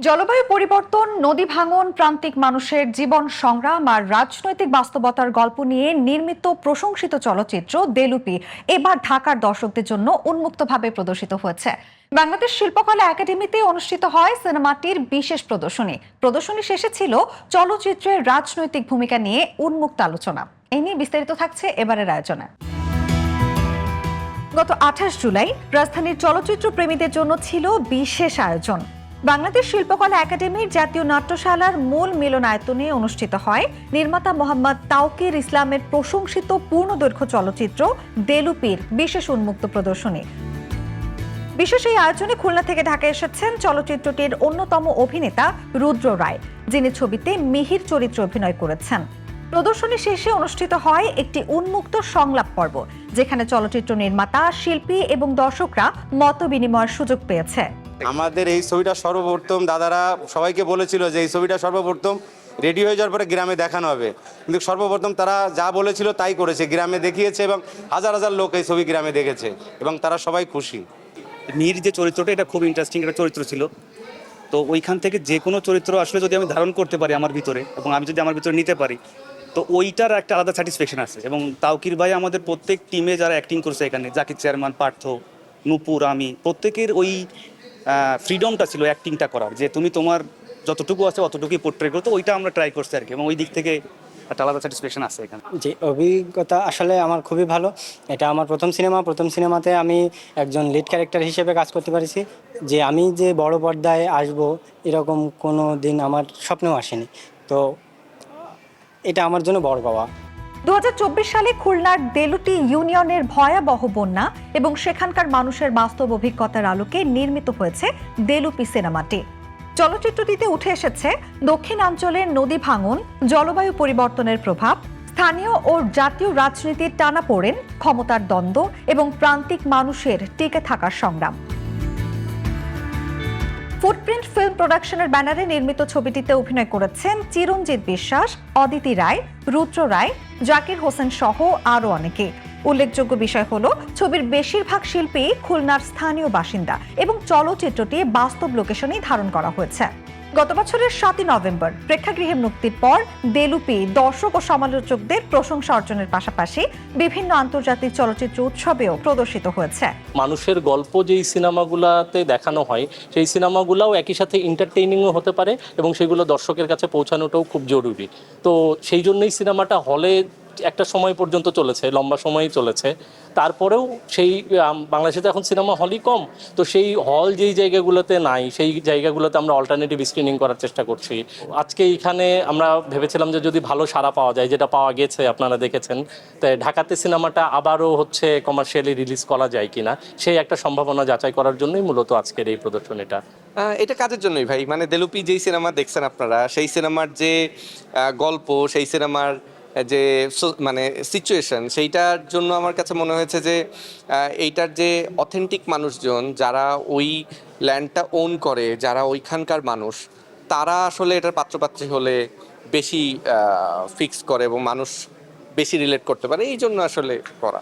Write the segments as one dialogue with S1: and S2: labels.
S1: জলবায়ু পরিবর্তন, নদী ভাঙন, প্রান্তিক মানুষের জীবন সংগ্রাম আর রাজনৈতিক বাস্তবতার গল্প নিয়ে নির্মিত প্রশংসিত চলচ্চিত্র দেলুপি এবার ঢাকার দর্শকদের জন্য উন্মুক্তভাবে প্রদর্শিত হয়েছে। বাংলাদেশ শিল্পকলা একাডেমিতে অনুষ্ঠিত হয় সিনেমাটির বিশেষ প্রদর্শনী শেষে ছিল চলচ্চিত্রের রাজনৈতিক ভূমিকা নিয়ে উন্মুক্ত আলোচনা। এই নিয়ে বিস্তারিত থাকছে এবারের আয়োজনে। গত 28 জুলাই রাজধানীর চলচ্চিত্র প্রেমীদের জন্য ছিল বিশেষ আয়োজন। বাংলাদেশ শিল্পকলা একাডেমির জাতীয় নাট্যশালার মূল মিলনায়তনে অনুষ্ঠিত হয় নির্মাতা মোহাম্মদ তাওকির ইসলামের প্রশংসিত পূর্ণদৈর্ঘ্য চলচ্চিত্র দেলুপির বিশেষ উন্মুক্ত প্রদর্শনী। বিশেষ এই আয়োজনে খুলনা থেকে ঢাকা এসেছেন চলচ্চিত্রটির অন্যতম অভিনেতা রুদ্র রায়, যিনি ছবিতে মিহির চরিত্রে অভিনয় করেছেন। প্রদর্শনী শেষে অনুষ্ঠিত হয় একটি উন্মুক্ত সংলাপ পর্ব, যেখানে চলচ্চিত্র নির্মাতা, শিল্পী এবং দর্শকরা মত বিনিময়ের সুযোগ পেয়েছে।
S2: আমাদের এই ছবিটা সর্বপ্রথম দাদারা সবাইকে বলেছিল যে এই ছবিটা সর্বপ্রথম রেডি হয়ে যাওয়ার পরে গ্রামে দেখানো হবে, কিন্তু সর্বপ্রথম তারা যা বলেছিল তাই করেছে, গ্রামে দেখিয়েছে এবং হাজার হাজার লোক এই ছবি গ্রামে দেখেছে এবং তারা সবাই খুশি।
S3: মিহির যে চরিত্রটা, এটা খুব ইন্টারেস্টিং একটা চরিত্র ছিল। তো ওইখান থেকে যে কোনো চরিত্র আসলে যদি আমি ধারণ করতে পারি আমার ভিতরে, এবং আমি যদি আমার ভিতরে নিতে পারি, তো ওইটার একটা আলাদা স্যাটিসফ্যাকশন আছে। এবং তাওকির ভাই আমাদের প্রত্যেক টিমে যারা অ্যাক্টিং করছে, এখানে জাকির চেয়ারম্যান, পার্থ, নূপুর, আমি, প্রত্যেকের ওই ফ্রিডমটা ছিল অ্যাক্টিংটা করার, যে তুমি তোমার যতটুকু আছে অতটুকুই পোর্ট্রে করো। তো ওইটা আমরা ট্রাই করছি আর কি, এবং ওই দিক থেকে একটা আলাদা স্যাটিসফ্যাকশন আছে এখানে।
S4: যে অভিজ্ঞতা আসলে আমার খুবই ভালো। এটা আমার প্রথম সিনেমাতে আমি একজন লিড ক্যারেক্টার হিসেবে কাজ করতে পারছি। যে আমি যে বড় পর্দায় আসব এরকম কোনো দিন আমার স্বপ্নেও আসেনি। তো এটা আমার জন্য বড় পাওয়া।
S1: 2024 সালে খুলনার দেলুটি ইউনিয়নের ভয়াবহ বন্যা এবং সেখানকার মানুষের বাস্তব অভিজ্ঞতার আলোকে নির্মিত হয়েছে দেলুপি সিনেমাটি। চলচ্চিত্রটিতে উঠে এসেছে দক্ষিণাঞ্চলের নদী ভাঙন, জলবায়ু পরিবর্তনের প্রভাব, স্থানীয় ও জাতীয় রাজনীতির টানাপোড়েন, ক্ষমতার দ্বন্দ্ব এবং প্রান্তিক মানুষের টিকে থাকার সংগ্রাম। ফুটপ্রিন্ট ফিল্ম প্রোডাকশনের ব্যানারে নির্মিত ছবিটিতে অভিনয় করেছেন চিরঞ্জিত বিশ্বাস, অদিতি রায়, রুদ্র রায়, জাকির হোসেন সহ আরও অনেকে। উল্লেখযোগ্য বিষয় হলো ছবির বেশিরভাগ শিল্পী খুলনার স্থানীয় বাসিন্দা এবং চলচ্চিত্রটি বাস্তব লোকেশনেই ধারণ করা হয়েছে। গত বছরের 7 নভেম্বর প্রেক্ষাগৃহে মুক্তির পর দেলুপি দর্শক ও সমালোচকদের প্রশংসা অর্জনের পাশাপাশি বিভিন্ন আন্তর্জাতিক চলচ্চিত্র উৎসবেও প্রদর্শিত হয়েছে।
S5: মানুষের গল্প যেই সিনেমাগুলোতে দেখানো হয়, সেই সিনেমাগুলোও একই সাথে এন্টারটেইনিংও হতে পারে এবং সেগুলো দর্শকের কাছে পৌঁছানোটাও খুব জরুরি। তো সেই জন্যই সিনেমাটা হলে একটা সময় পর্যন্ত চলেছে, লম্বা সময়ই চলেছে। তারপরেও সেই বাংলাদেশে তো এখন সিনেমা হলই কম, তো সেই হল যেই জায়গাগুলোতে নাই সেই জায়গাগুলোতে আমরা অল্টারনেটিভ স্ক্রিনিং করার চেষ্টা করছি। আজকে এখানে আমরা ভেবেছিলাম যে যদি ভালো সাড়া পাওয়া যায়, যেটা পাওয়া গেছে, আপনারা দেখেছেন, তাই ঢাকাতে সিনেমাটা আবারও কমার্শিয়ালি রিলিজ করা যায় কিনা সেই একটা সম্ভাবনা যাচাই করার জন্যই মূলত আজকের এই প্রদর্শনীটা।
S6: এটা কাজের জন্যই ভাই, মানে দেলুপি যেই সিনেমা দেখছেন আপনারা, সেই সিনেমার যে গল্প, সেই সিনেমার যে মানে সিচুয়েশন, সেইটার জন্য আমার কাছে মনে হয়েছে যে এইটার যে অথেন্টিক মানুষজন যারা ওই ল্যান্ডটা ওন করে, যারা ওইখানকার মানুষ, তারা আসলে এটার পাত্রপাত্রী হলে বেশি ফিক্স করে এবং মানুষ বেশি রিলেট করতে পারে, এই জন্য আসলে করা।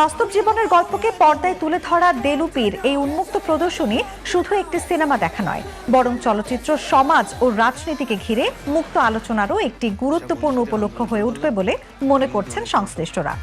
S1: বাস্তব জীবনের গল্পকে পর্দায় তুলে ধরা দেলুপির এই উন্মুক্ত প্রদর্শনী শুধু একটি সিনেমা দেখা নয়, বরং চলচ্চিত্র, সমাজ ও রাজনীতিকে ঘিরে মুক্ত আলোচনারও একটি গুরুত্বপূর্ণ উপলক্ষ হয়ে উঠবে বলে মনে করছেন সংশ্লিষ্টরা।